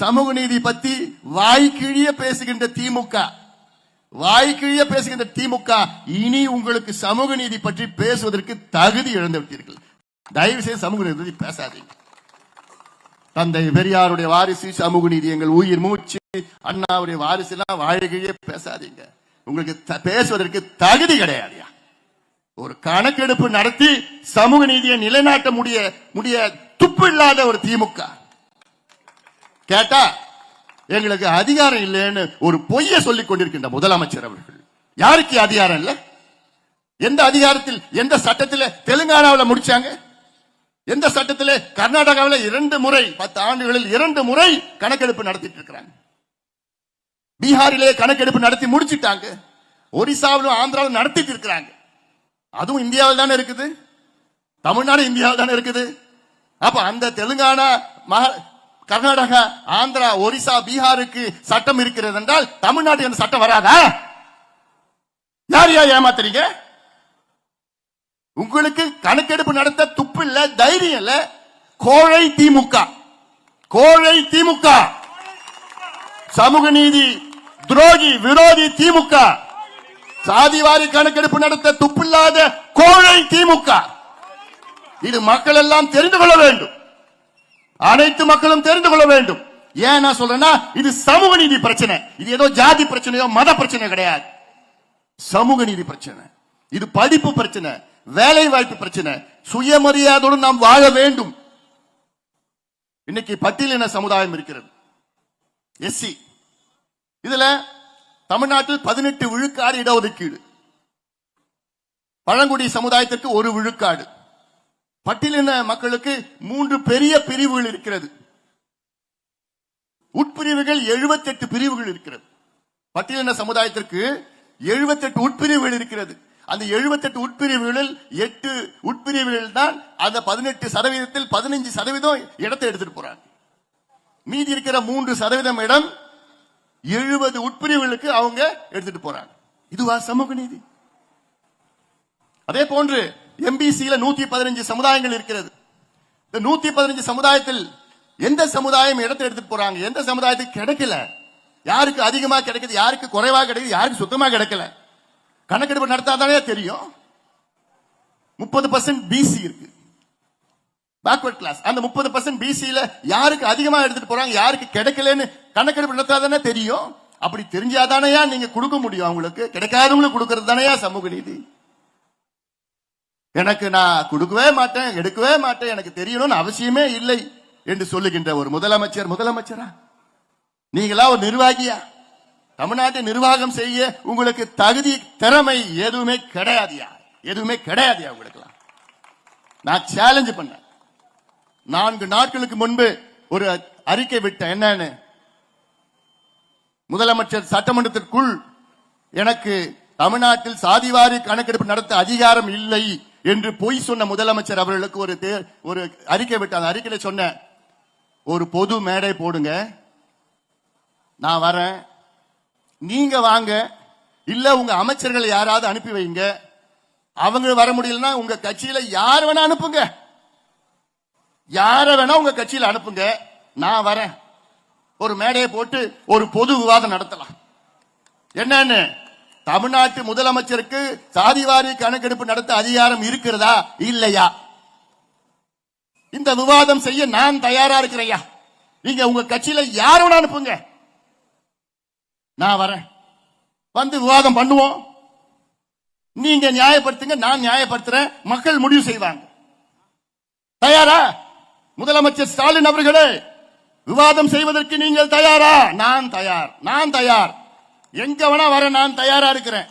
சமூக நீதி பத்தி வாய்க்கிழிய பேசுகின்ற திமுக இனி உங்களுக்கு சமூக நீதி பற்றி பேசுவதற்கு தகுதி இழந்து விட்டீர்கள். தயவு செய்து சமூக நீதி பற்றி பேசாதீங்க. தந்தை பெரியாருடைய வாரிசு சமூக நீதி எங்கள் உயிர் மூச்சு, அண்ணாவுடைய வாரிசுலாம் வாய்க்கிழிய பேசாதீங்க. உங்களுக்கு பேசுவதற்கு தகுதி கிடையாது. ஒரு கணக்கெடுப்பு நடத்தி சமூக நீதியை நிலைநாட்ட முடிய துப்பு இல்லாத ஒரு திமுக கேட்டா எங்களுக்கு அதிகாரம் இல்லைன்னு ஒரு பொய்ய சொல்லிக் கொண்டிருக்கின்ற முதலமைச்சர் அவர்கள். யாருக்கு அதிகாரம் இல்ல? எந்த அதிகாரத்தில், எந்த சட்டத்தில் தெலுங்கானாவில் முடிச்சாங்க? எந்த சட்டத்தில்? கர்நாடகாவில் 2 முறை 10 ஆண்டுகளில் 2 முறை கணக்கெடுப்பு நடத்திட்டு இருக்கிறாங்க. பீகாரிலே கணக்கெடுப்பு நடத்தி முடிச்சிட்டாங்க. ஒரிசாவிலும் ஆந்திராவிலும் நடத்திட்டு இருக்கிறாங்க. அதுவும் இந்தியாவில் தானே இருக்குது. தமிழ்நாடு இந்தியாவில் தானே இருக்குது. அப்ப அந்த தெலுங்கானா, கர்நாடகா, ஆந்திரா, ஒரிசா, பீகாருக்கு சட்டம் இருக்கிறது என்றால் தமிழ்நாட்டுக்கு அந்த சட்டம் வராதா? யார் ஏமாத்துறீங்க? உங்களுக்கு கணக்கெடுப்பு நடத்த துப்பு இல்ல, தைரியம் இல்ல. கோழை திமுக, சமூக நீதி துரோகி விரோதி திமுக, சாதிவாரி கணக்கெடுப்பு நடத்த துப்பில்லாத கோழை திமுக. இது மக்கள் எல்லாம் தெரிந்து கொள்ள வேண்டும். அனைத்து மக்களும் தெரிந்து கொள்ள வேண்டும். ஏன் நான் சொல்றேன்னா, இது சமூக நீதி பிரச்சனை. இது ஏதோ ஜாதி பிரச்சனையோ மத பிரச்சனை கிடையாது. சமூக நீதி பிரச்சனை. இது படிப்பு பிரச்சனை, வேலை வாய்ப்பு பிரச்சனை. சுயமரியாதையோடு நாம் வாழ வேண்டும். இன்னைக்கு பட்டியலின சமுதாயம் இருக்கிறது, எஸ்சி. இதுல தமிழ்நாட்டில் 18 விழுக்காடு இடஒதுக்கீடு, பழங்குடி சமுதாயத்திற்கு 1 விழுக்காடு, பட்டியலின மக்களுக்கு 3 பெரிய பிரிவுகள் இருக்கிறது. உட்பிரிவுகள் 78 பிரிவுகள் இருக்கிறது. பட்டியலின சமுதாயத்திற்கு 78 உட்பிரிவுகள் இருக்கிறது. அந்த 78 உட்பிரிவுகளில் 8 உட்பிரிவுகள் தான் அந்த 18% 15% இடத்தை எடுத்துட்டு போறாங்க. மீதி இருக்கிற 3% இடம் 70 உட்பிரிவுகளுக்கு அவங்க எடுத்துட்டு போறாங்க. இதுவா சமூக நீதி? அதே போன்று எம்பிசியில 115 சமுதாயங்கள் இருக்கிறது. இந்த 115 சமுதாயத்தில் எந்த சமுதாயம் இடத்தை எடுத்துட்டு போறாங்க? எந்த சமுதாயத்துக்கு கிடைக்கல? யாருக்கு அதிகமா கிடைக்குது, யாருக்கு குறைவா கிடைக்குது, யாருக்கு சுத்தமா கிடைக்கல? கணக்கெடுப்பு நடத்தாதானே தெரியும். 30% பிசி இருக்கு, பேக்வர்ட் கிளாஸ். அந்த 30% பிசியில யாருக்கு அதிகமா எடுத்துட்டு போறாங்க, யாருக்கு கிடைக்கலன்னு கணக்கெடுப்பு நடத்தாதானே தெரியும். அப்படி தெரிஞ்சாதானையா நீங்க கொடுக்க முடியும். அவங்களுக்கு கிடைக்காதவங்களுக்கு கொடுக்கறது தானையா சமூக நீதி. எனக்கு நான் கொடுக்கவே மாட்டேன், எடுக்கவே மாட்டேன், எனக்கு தெரியணும்னு அவசியமே இல்லை என்று சொல்லுகின்ற ஒரு முதலமைச்சரா? நீங்களா ஒரு நிர்வாகியா? தமிழ்நாட்டை நிர்வாகம் செய்ய உங்களுக்கு தகுதி, திறமை எதுவுமே கிடையாதியா? எதுவுமே கிடையாதியா உங்களுக்கு? நான் சேலஞ்ச் பண்ணேன். 4 நாட்களுக்கு முன்பு ஒரு அறிக்கை விட்டேன். என்னன்னு, முதலமைச்சர் சட்டமன்றத்திற்குள் எனக்கு தமிழ்நாட்டில் சாதிவாரி கணக்கெடுப்பு நடத்த அதிகாரம் இல்லை என்று பொய் சொன்ன முதலமைச்சர் அவர்களுக்கு ஒரு அறிக்கை விட்டார். அந்த அறிக்கையில சொன்ன, ஒரு பொது மேடை போடுங்க, நான் வரேன், நீங்க வாங்க, இல்ல உங்க அமைச்சர்களை யாராவது அனுப்பி வைங்க, அவங்க வர முடியலன்னா உங்க கட்சியில யார் வேணா அனுப்புங்க, யார வேணா உங்க கட்சியில அனுப்புங்க, நான் வரேன், ஒரு மேடையை போட்டு ஒரு பொது விவாதம் நடத்தலாம். என்னன்னு, தமிழ்நாட்டு முதலமைச்சருக்கு சாதிவாரி கணக்கெடுப்பு நடத்த அதிகாரம் இருக்கிறதா இல்லையா? இந்த விவாதம் செய்ய நான் தயாரா இருக்கிறேன். நீங்க உங்க கட்சியில யார வேணா அனுப்புங்க, நான் வரேன், வந்து விவாதம் பண்ணுவோம். நீங்க நியாயப்படுத்துங்க, நான் நியாயப்படுத்துறேன், மக்கள் முடிவு செய்வாங்க. தயாரா? முதலமைச்சர் ஸ்டாலின் அவர்களே, விவாதம் செய்வதற்கு நீங்கள் தயாரா? நான் தயார். எங்க வேணா வர நான் தயாரா இருக்கிறேன்.